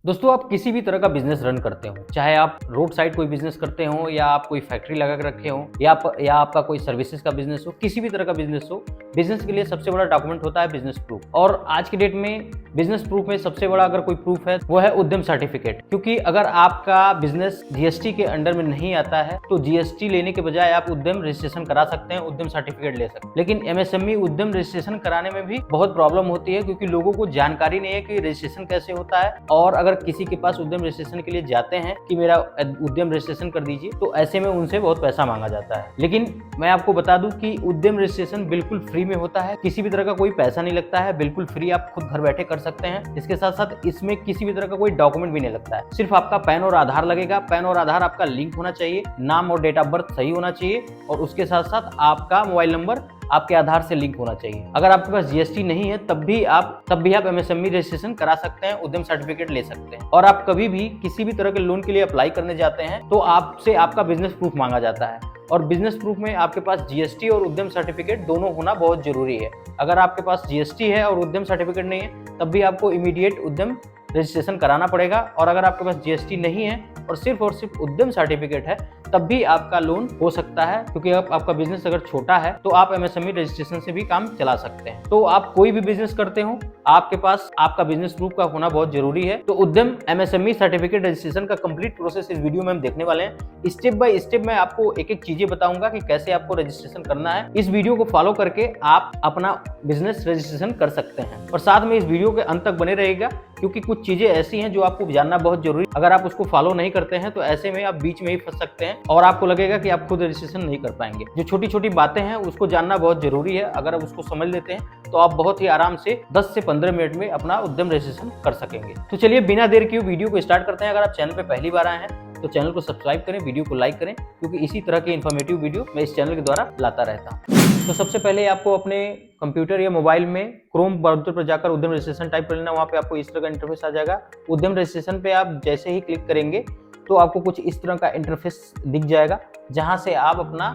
दोस्तों, आप किसी भी तरह का बिजनेस रन करते हो, चाहे आप रोड साइड कोई बिजनेस करते हो या आप कोई फैक्ट्री लगा के रखे हो या आपका कोई सर्विसेज का बिजनेस हो, किसी भी तरह का बिजनेस हो, बिजनेस के लिए सबसे बड़ा डॉक्यूमेंट होता है बिजनेस प्रूफ। और आज की डेट में बिजनेस प्रूफ में सबसे बड़ा अगर कोई प्रूफ है वो है उद्यम सर्टिफिकेट। क्योंकि अगर आपका बिजनेस जीएसटी के अंडर में नहीं आता है तो जीएसटी लेने के बजाय आप उद्यम रजिस्ट्रेशन करा सकते हैं, उद्यम सर्टिफिकेट ले सकते हैं। लेकिन एमएसएमई उद्यम रजिस्ट्रेशन कराने में भी बहुत प्रॉब्लम होती है, क्योंकि लोगों को जानकारी नहीं है कि रजिस्ट्रेशन कैसे होता है। और अगर किसी के पास उद्यम रजिस्ट्रेशन के लिए जाते हैं कि मेरा उद्यम रजिस्ट्रेशन कर दीजिए, तो ऐसे में उनसे बहुत पैसा मांगा जाता है। लेकिन मैं आपको बता दूं कि उद्यम रजिस्ट्रेशन बिल्कुल फ्री में होता है, किसी भी तरह का कोई पैसा नहीं लगता है, बिल्कुल फ्री, आप खुद घर बैठे कर सकते हैं। इसके साथ साथ इसमें किसी भी तरह का कोई डॉक्यूमेंट भी नहीं लगता है, सिर्फ आपका पैन और आधार लगेगा। पैन और आधार आपका लिंक होना चाहिए, नाम और डेट ऑफ बर्थ सही होना चाहिए, और उसके साथ साथ आपका मोबाइल नंबर आपके आधार से लिंक होना चाहिए। अगर आपके पास जीएसटी नहीं है तब भी आप एमएसएमई रजिस्ट्रेशन करा सकते हैं, उद्यम सर्टिफिकेट ले सकते हैं। और आप कभी भी किसी भी तरह के लोन के लिए अप्लाई करने जाते हैं तो आपसे आपका बिजनेस प्रूफ मांगा जाता है, और बिजनेस प्रूफ में आपके पास जीएसटी और उद्यम सर्टिफिकेट दोनों होना बहुत जरूरी है। अगर आपके पास जीएसटी है और उद्यम सर्टिफिकेट नहीं है तब भी आपको इमीडिएट उद्यम रजिस्ट्रेशन कराना पड़ेगा। और अगर आपके पास जीएसटी नहीं है और सिर्फ उद्यम सर्टिफिकेट है तब भी आपका लोन हो सकता है, क्योंकि आपका बिजनेस अगर छोटा है तो आप एमएसएमई रजिस्ट्रेशन से भी काम चला सकते हैं। तो आप कोई भी बिजनेस करते हो, आपके पास आपका बिजनेस प्रूफ का होना बहुत जरूरी है। तो उद्यम एमएसएमई सर्टिफिकेट रजिस्ट्रेशन का कंप्लीट प्रोसेस इस वीडियो में हम देखने वाले हैं। स्टेप बाय स्टेप मैं आपको एक एक चीजें बताऊंगा कि कैसे आपको रजिस्ट्रेशन करना है। इस वीडियो को फॉलो करके आप अपना बिजनेस रजिस्ट्रेशन कर सकते हैं, और साथ में इस वीडियो के अंत तक बने रहेगा, क्योंकि कुछ चीजें ऐसी हैं जो आपको जानना बहुत जरूरी है। अगर आप उसको फॉलो नहीं करते हैं तो ऐसे में आप बीच में ही फंस सकते हैं और आपको लगेगा कि आप खुद रजिस्ट्रेशन नहीं कर पाएंगे। जो छोटी छोटी बातें हैं उसको जानना बहुत जरूरी है। अगर आप उसको समझ लेते हैं तो आप बहुत ही आराम से 10 से 15 मिनट में अपना उद्यम रजिस्ट्रेशन कर सकेंगे। तो चलिए बिना देर किए वीडियो को स्टार्ट करते हैं। अगर आप चैनल पर पहली बार आए हैं तो चैनल को सब्सक्राइब करें, वीडियो को लाइक करें, क्योंकि इसी तरह के इन्फॉर्मेटिव वीडियो मैं इस चैनल के द्वारा लाता रहता हूँ। तो सबसे पहले आपको अपने कंप्यूटर या मोबाइल में क्रोम ब्राउज़र पर जाकर उद्यम रजिस्ट्रेशन टाइप कर लेना। वहाँ पे आपको इस तरह का इंटरफेस आ जाएगा। उद्यम रजिस्ट्रेशन पे आप जैसे ही क्लिक करेंगे तो आपको कुछ इस तरह का इंटरफेस दिख जाएगा, जहाँ से आप अपना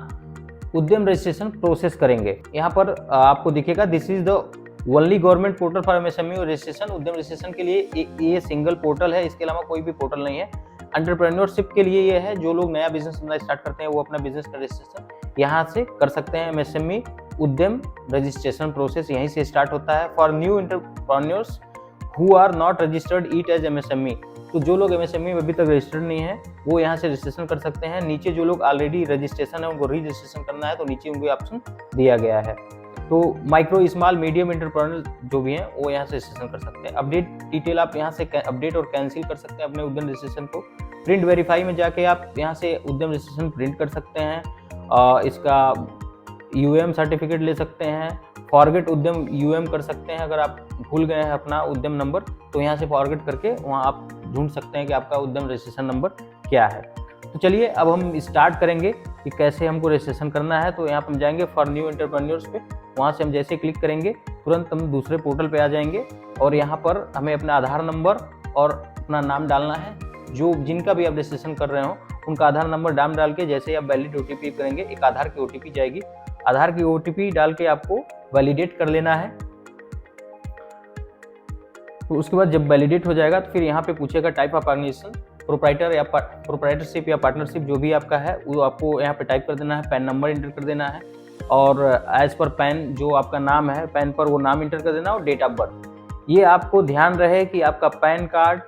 उद्यम रजिस्ट्रेशन प्रोसेस करेंगे। यहाँ पर आपको दिखेगा this is the only government portal for MSME registration. उद्यम रजिस्ट्रेशन के लिए ये सिंगल पोर्टल है, इसके अलावा कोई भी पोर्टल नहीं है। एंटरप्रेन्योरशिप के लिए ये है, जो लोग नया बिजनेस स्टार्ट करते हैं वो अपना बिजनेस का रजिस्ट्रेशन यहाँ से कर सकते हैं। एमएसएमई उद्यम रजिस्ट्रेशन प्रोसेस यहीं से स्टार्ट होता है। For new entrepreneurs who are not registered it as MSME, तो जो लोग एमएसएमई में अभी तक रजिस्टर्ड नहीं है वो यहाँ से रजिस्ट्रेशन कर सकते हैं। नीचे जो लोग ऑलरेडी रजिस्ट्रेशन है उनको रजिस्ट्रेशन करना है, तो नीचे उनको ऑप्शन दिया गया है। तो माइक्रो स्मॉल मीडियम एंटरप्रेन्योर जो भी हैं वो यहाँ से रजिस्ट्रेशन कर सकते हैं। अपडेट डिटेल आप यहाँ से अपडेट और कैंसिल कर सकते हैं अपने उद्यम रजिस्ट्रेशन को। प्रिंट वेरीफाई में जाके आप यहाँ से उद्यम रजिस्ट्रेशन प्रिंट कर सकते हैं, इसका यूएम सर्टिफिकेट ले सकते हैं। फॉरगेट उद्यम यूएम कर सकते हैं। अगर आप भूल गए हैं अपना उद्यम नंबर तो यहाँ से फॉरगेट करके वहाँ आप ढूंढ सकते हैं कि आपका उद्यम रजिस्ट्रेशन नंबर क्या है। तो चलिए अब हम स्टार्ट करेंगे कि कैसे हमको रजिस्ट्रेशन करना है। तो यहाँ पर हम जाएंगे फॉर न्यू एंटरप्रेन्योर्स पे, वहाँ से हम जैसे क्लिक करेंगे तुरंत हम दूसरे पोर्टल पे आ जाएंगे, और यहाँ पर हमें अपना आधार नंबर और अपना नाम डालना है। जो जिनका भी आप रजिस्ट्रेशन कर रहे हो उनका आधार नंबर डाल के जैसे ही आप वैलिड ओटीपी करेंगे, एक आधार की ओटीपी जाएगी, आधार की ओटीपी डाल के आपको वैलिडेट कर लेना है। तो उसके बाद जब वैलिडेट हो जाएगा तो फिर यहाँ पे पूछेगा टाइप ऑफ ऑर्गेनाइजेशन, प्रोप्राइटर या प्रोप्राइटरशिप या पार्टनरशिप जो भी आपका है वो आपको यहाँ पे टाइप कर देना है। पैन नंबर इंटर कर देना है, और एज पर पैन जो आपका नाम है पैन पर वो नाम इंटर कर देना, और डेट ऑफ बर्थ। ये आपको ध्यान रहे कि आपका पैन कार्ड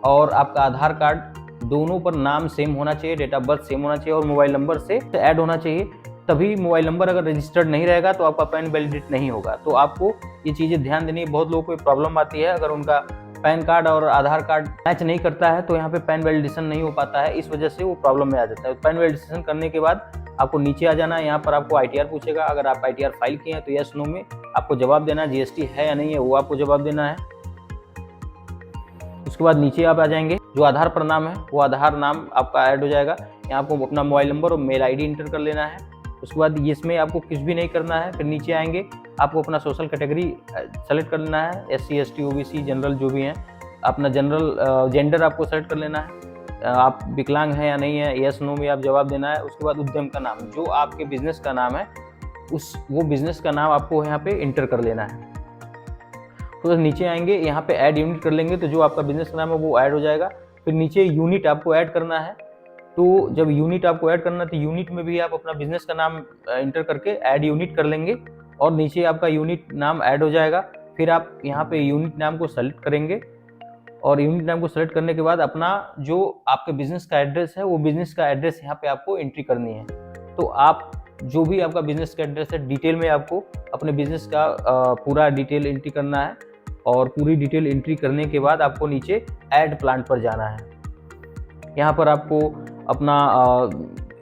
और आपका आधार कार्ड दोनों पर नाम सेम होना चाहिए, डेट ऑफ बर्थ सेम होना चाहिए, और मोबाइल नंबर से ऐड होना चाहिए। तभी मोबाइल नंबर अगर रजिस्टर्ड नहीं रहेगा तो आपका पैन वैलिडेट नहीं होगा। तो आपको ये चीज़ें ध्यान देनी है। बहुत लोगों को प्रॉब्लम आती है, अगर उनका पैन कार्ड और आधार कार्ड मैच नहीं करता है तो यहाँ पे पैन वैलिडेशन नहीं हो पाता है, इस वजह से वो प्रॉब्लम में आ जाता है। पैन वैलिडेशन करने के बाद आपको नीचे आ जाना है। यहाँ पर आपको आईटीआर पूछेगा, अगर आप आईटीआर फाइल किए हैं तो यस नो में आपको जवाब देना है। जीएसटी है या नहीं है वो आपको जवाब देना है। उसके बाद नीचे आप आ जाएंगे, जो आधार पर नाम है वो आधार नाम आपका ऐड हो जाएगा। यहाँ आपको अपना मोबाइल नंबर और मेल आईडी इंटर कर लेना है। उसके बाद इसमें आपको कुछ भी नहीं करना है। फिर नीचे आएंगे, आपको अपना सोशल कैटेगरी सेलेक्ट कर लेना है, एससी एसटी ओबीसी जनरल जो भी हैं। अपना जनरल जेंडर आपको सेलेक्ट कर लेना है, आप विकलांग हैं या नहीं है, यस नो में आप जवाब देना है। उसके बाद उद्यम का नाम, जो आपके बिजनेस का नाम है वो बिजनेस का नाम आपको यहाँ पे इंटर कर लेना है। तो नीचे आएंगे, यहाँ पे ऐड यूनिट कर लेंगे तो जो आपका बिजनेस का नाम है वो ऐड हो जाएगा। फिर नीचे यूनिट आपको ऐड करना है, तो जब यूनिट आपको ऐड करना है तो यूनिट में भी आप अपना बिजनेस का नाम इंटर करके ऐड यूनिट कर लेंगे और नीचे आपका यूनिट नाम ऐड हो जाएगा। फिर आप यहाँ पे यूनिट नाम को सेलेक्ट करेंगे और यूनिट नाम को सेलेक्ट करने के बाद अपना जो आपके बिजनेस का एड्रेस है वो बिजनेस का एड्रेस यहाँ पे आपको एंट्री करनी है। तो आप जो भी आपका बिजनेस का एड्रेस है डिटेल में आपको अपने बिजनेस का पूरा डिटेल एंट्री करना है और पूरी डिटेल एंट्री करने के बाद आपको नीचे ऐड प्लांट पर जाना है। यहाँ पर आपको अपना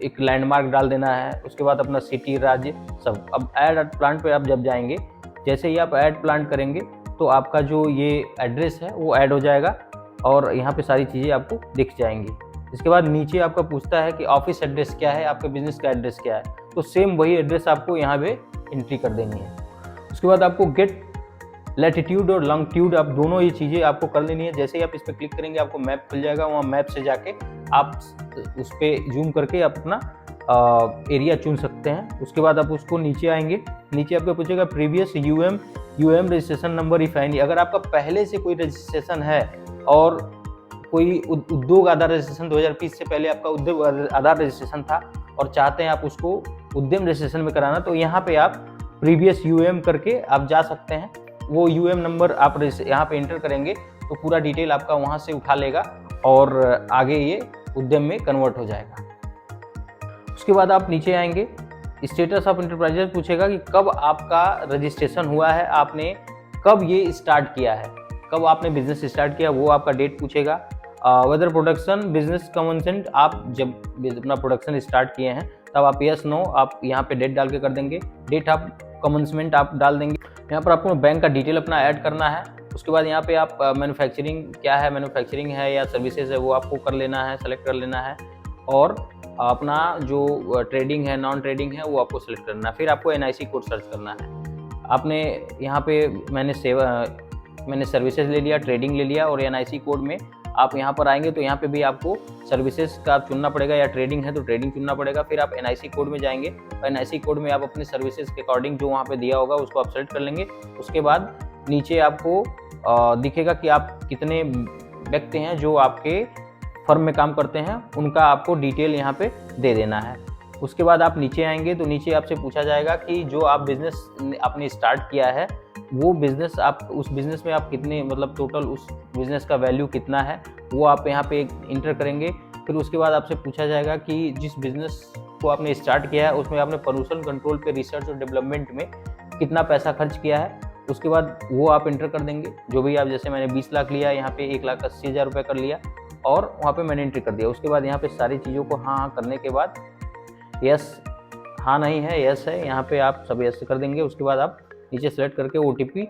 एक लैंडमार्क डाल देना है, उसके बाद अपना सिटी, राज्य सब। अब ऐड प्लांट पर आप जब जाएंगे, जैसे ही आप ऐड प्लांट करेंगे तो आपका जो ये एड्रेस है वो ऐड हो जाएगा और यहाँ पे सारी चीज़ें आपको दिख जाएंगी। इसके बाद नीचे आपका पूछता है कि ऑफिस एड्रेस क्या है, आपके बिजनेस का एड्रेस क्या है, तो सेम वही एड्रेस आपको यहाँ पे एंट्री कर देनी है। उसके बाद आपको गेट लैटिट्यूड और लॉन्गिट्यूड, आप दोनों ये चीज़ें आपको कर लेनी है। जैसे ही आप इस पर क्लिक करेंगे आपको मैप खुल जाएगा, वहाँ मैप से जाके आप उस पर जूम करके आप अपना एरिया चुन सकते हैं। उसके बाद आप उसको नीचे आएंगे, नीचे आपको पूछेगा previous UM registration number if any. अगर आपका पहले से कोई रजिस्ट्रेशन है और कोई उद्योग आधार रजिस्ट्रेशन 2020 से पहले आपका उद्योग आधार रजिस्ट्रेशन था और चाहते हैं आप उसको उद्यम रजिस्ट्रेशन में कराना, तो यहाँ पे आप प्रीवियस यूएम करके आप जा सकते हैं। वो यूएम नंबर आप यहाँ पे एंटर करेंगे तो पूरा डिटेल आपका वहाँ से उठा लेगा और आगे ये उद्यम में कन्वर्ट हो जाएगा। उसके बाद आप नीचे आएंगे, स्टेटस ऑफ एंटरप्राइजेज पूछेगा कि कब आपका रजिस्ट्रेशन हुआ है, आपने कब ये स्टार्ट किया है, कब आपने बिजनेस स्टार्ट किया, वो आपका डेट पूछेगा। वेदर प्रोडक्शन बिजनेस कमेंसमेंट, आप जब अपना प्रोडक्शन स्टार्ट किए हैं तब आप यस नो आप यहाँ पे डेट डाल के कर देंगे। डेट ऑफ कमेंसमेंट आप डाल देंगे। यहाँ पर आपको बैंक का डिटेल अपना ऐड करना है। उसके बाद यहाँ पे आप मैन्युफैक्चरिंग क्या है, मैन्युफैक्चरिंग है या सर्विसेज है, वो आपको कर लेना है, सेलेक्ट कर लेना है। और अपना जो ट्रेडिंग है, नॉन ट्रेडिंग है, वो आपको सेलेक्ट करना है। फिर आपको NIC कोड सर्च करना है। आपने यहाँ पे मैंने सर्विसेज ले लिया, ट्रेडिंग ले लिया और NIC कोड में आप यहाँ पर आएंगे तो यहाँ पे भी आपको सर्विसेज का चुनना पड़ेगा या ट्रेडिंग है तो ट्रेडिंग चुनना पड़ेगा। फिर आप NIC कोड में जाएंगे और NIC कोड में आप अपने सर्विसेज के अकॉर्डिंग जो वहाँ पे दिया होगा उसको आप सेलेक्ट कर लेंगे। उसके बाद नीचे आपको दिखेगा कि आप कितने व्यक्ति हैं जो आपके फर्म में काम करते हैं, उनका आपको डिटेल यहाँ पे दे देना है। उसके बाद आप नीचे आएंगे तो नीचे आपसे पूछा जाएगा कि जो आप बिजनेस आपने स्टार्ट किया है वो बिज़नेस आप उस बिज़नेस में आप कितने मतलब टोटल उस बिज़नेस का वैल्यू कितना है, वो आप यहाँ पे इंटर करेंगे। फिर उसके बाद आपसे पूछा जाएगा कि जिस बिज़नेस को आपने स्टार्ट किया है उसमें आपने पोल्यूशन कंट्रोल पे रिसर्च और डेवलपमेंट में कितना पैसा खर्च किया है। उसके बाद वो आप इंटर कर देंगे, जो भी आप, जैसे मैंने 20 लाख लिया, यहाँ पे 1,80,000 रुपये कर लिया और वहाँ पे मैंने एंट्री कर दिया। उसके बाद यहाँ पे सारी चीज़ों को हाँ करने के बाद यस, हाँ नहीं है यस है, यहाँ पे आप सब यस कर देंगे। उसके बाद आप नीचे सेलेक्ट करके OTP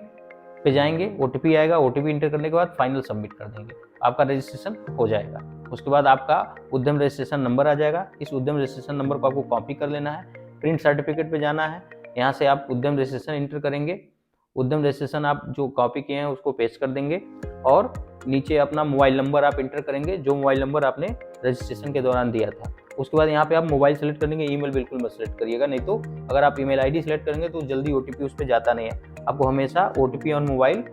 पे जाएंगे, OTP आएगा, OTP इंटर करने के बाद फाइनल सबमिट कर देंगे, आपका रजिस्ट्रेशन हो जाएगा। उसके बाद आपका उद्यम रजिस्ट्रेशन नंबर आ जाएगा। इस उद्यम रजिस्ट्रेशन नंबर को आपको कॉपी कर लेना है, प्रिंट सर्टिफिकेट पे जाना है, यहाँ से आप उद्यम रजिस्ट्रेशन इंटर करेंगे। उद्यम रजिस्ट्रेशन आप जो कॉपी किए हैं उसको पेस्ट कर देंगे और नीचे अपना मोबाइल नंबर आप इंटर करेंगे, जो मोबाइल नंबर आपने रजिस्ट्रेशन के दौरान दिया था। उसके बाद यहाँ पे आप मोबाइल सेलेक्ट करेंगे, ईमेल बिल्कुल मत सेलेक्ट करिएगा, नहीं तो अगर आप ईमेल आईडी सेलेक्ट करेंगे तो जल्दी OTP उस पर जाता नहीं है। आपको हमेशा OTP on mobile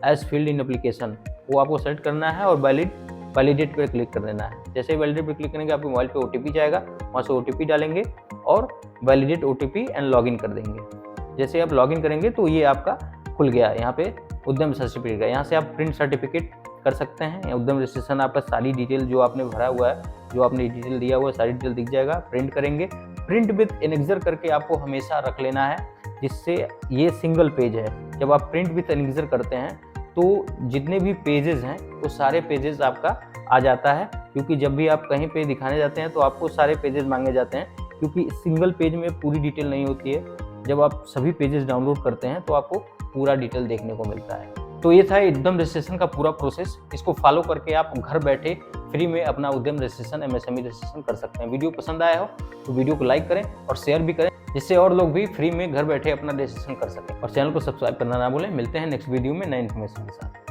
as field in application वो आपको सेलेक्ट करना है और वैलिडेट पर क्लिक कर देना है। जैसे ही वैलिडेट पर क्लिक करेंगे आपके मोबाइल पे OTP जाएगा, वहाँ से OTP डालेंगे और वैलिडेट OTP एंड लॉगिन कर देंगे। जैसे आप लॉगिन करेंगे तो ये आपका खुल गया, यहाँ पे उद्यम सर्टिफिकेट का। यहाँ से आप प्रिंट सर्टिफिकेट कर सकते हैं। उद्यम रजिस्ट्रेशन आपका सारी डिटेल जो आपने भरा हुआ है, जो आपने डिटेल दिया हुआ है, सारी डिटेल दिख जाएगा। प्रिंट करेंगे, प्रिंट विद एनेक्सर करके आपको हमेशा रख लेना है, जिससे ये सिंगल पेज है। जब आप प्रिंट विद एनेक्सर करते हैं तो जितने भी पेजेस हैं वो सारे पेजेस आपका आ जाता है, क्योंकि जब भी आप कहीं पे दिखाने जाते हैं तो आपको सारे पेजेस मांगे जाते हैं, क्योंकि सिंगल पेज में पूरी डिटेल नहीं होती है। जब आप सभी पेजेस डाउनलोड करते हैं तो आपको पूरा डिटेल देखने को मिलता है। तो ये था उद्यम रजिस्ट्रेशन का पूरा प्रोसेस। इसको फॉलो करके आप घर बैठे फ्री में अपना उद्यम रजिस्ट्रेशन, MSME रजिस्ट्रेशन कर सकते हैं। वीडियो पसंद आया हो तो वीडियो को लाइक करें और शेयर भी करें, जिससे और लोग भी फ्री में घर बैठे अपना रजिस्ट्रेशन कर सकें। और चैनल को सब्सक्राइब करना ना भूलें। मिलते हैं नेक्स्ट वीडियो में नए इन्फॉर्मेशन के साथ।